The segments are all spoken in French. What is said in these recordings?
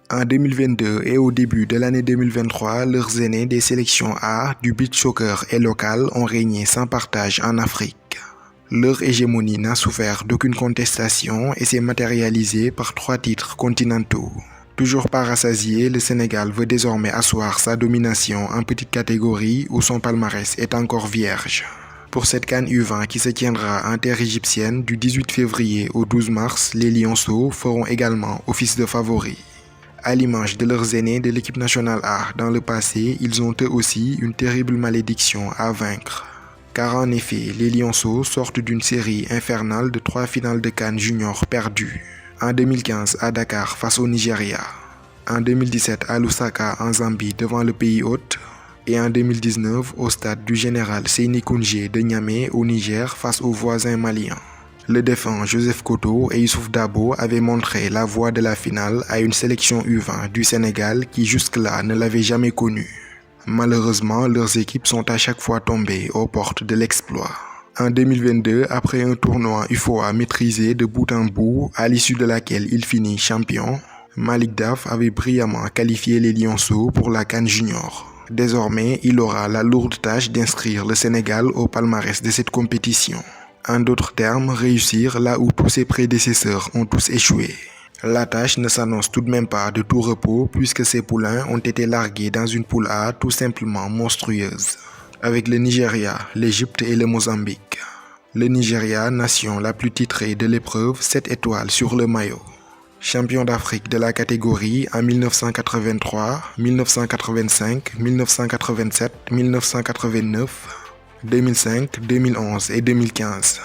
En 2022 et au début de l'année 2023, leurs aînés des sélections A du beach soccer et local ont régné sans partage en Afrique. Leur hégémonie n'a souffert d'aucune contestation et s'est matérialisée par 3 titres continentaux. Toujours pas rassasié, le Sénégal veut désormais asseoir sa domination en petite catégorie où son palmarès est encore vierge. Pour cette CAN U20 qui se tiendra en terre égyptienne du 18 février au 12 mars, les Lionceaux feront également office de favoris. À l'image de leurs aînés de l'équipe nationale A dans le passé, ils ont eux aussi une terrible malédiction à vaincre. Car en effet, les Lionceaux sortent d'une série infernale de 3 finales de CAN junior perdues. En 2015 à Dakar face au Nigeria, en 2017 à Lusaka en Zambie devant le pays hôte, et en 2019 au stade du général Séni Kountché de Niamey au Niger face aux voisins maliens. Le défunt Joseph Koto et Youssouf Dabo avaient montré la voie de la finale à une sélection U20 du Sénégal qui jusque-là ne l'avait jamais connue. Malheureusement, leurs équipes sont à chaque fois tombées aux portes de l'exploit. En 2022, après un tournoi UFOA maîtrisé de bout en bout, à l'issue de laquelle il finit champion, Malick Daf avait brillamment qualifié les Lionceaux pour la CAN Junior. Désormais, il aura la lourde tâche d'inscrire le Sénégal au palmarès de cette compétition. En d'autres termes, réussir là où tous ses prédécesseurs ont tous échoué. La tâche ne s'annonce tout de même pas de tout repos puisque ces poulains ont été largués dans une poule A tout simplement monstrueuse, avec le Nigeria, l'Égypte et le Mozambique. Le Nigeria, nation la plus titrée de l'épreuve, 7 étoiles sur le maillot. Champion d'Afrique de la catégorie en 1983, 1985, 1987, 1989, 2005, 2011 et 2015.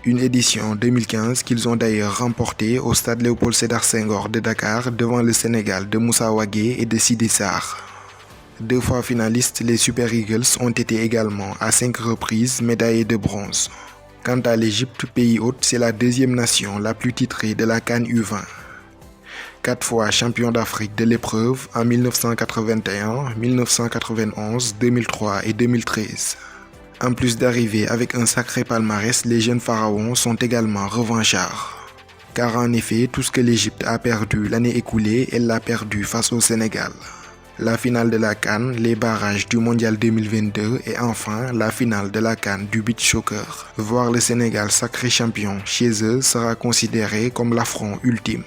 Une édition 2015 qu'ils ont d'ailleurs remportée au stade Léopold Sédar Senghor de Dakar devant le Sénégal de Moussa Wagué et de Sidi Sarr. 2 fois finalistes, les Super Eagles ont été également à 5 reprises médaillés de bronze. Quant à l'Égypte, pays hôte, c'est la 2e nation la plus titrée de la CAN U20. 4 fois champion d'Afrique de l'épreuve en 1981, 1991, 2003 et 2013. En plus d'arriver avec un sacré palmarès, les jeunes pharaons sont également revanchards. Car en effet, tout ce que l'Égypte a perdu l'année écoulée, elle l'a perdu face au Sénégal. La finale de la CAN, les barrages du Mondial 2022 et enfin la finale de la CAN du beach soccer. Voir le Sénégal sacré champion chez eux sera considéré comme l'affront ultime.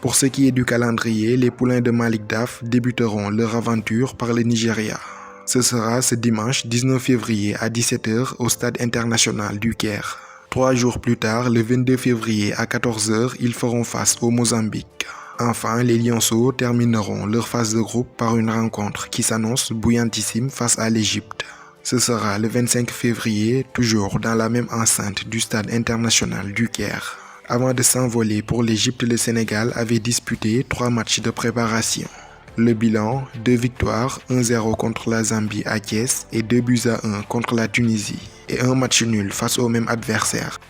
Pour ce qui est du calendrier, les poulains de Malick Daf débuteront leur aventure par le Nigeria. Ce sera ce dimanche 19 février à 17 h au stade international du Caire. 3 jours plus tard, le 22 février à 14 h, ils feront face au Mozambique. Enfin, les Lionceaux termineront leur phase de groupe par une rencontre qui s'annonce bouillantissime face à l'Égypte. Ce sera le 25 février, toujours dans la même enceinte du stade international du Caire. Avant de s'envoler pour l'Égypte, le Sénégal avait disputé 3 matchs de préparation. Le bilan, 2 victoires, 1-0 contre la Zambie à Thiès et 2-1 contre la Tunisie, et un match nul face au même adversaire.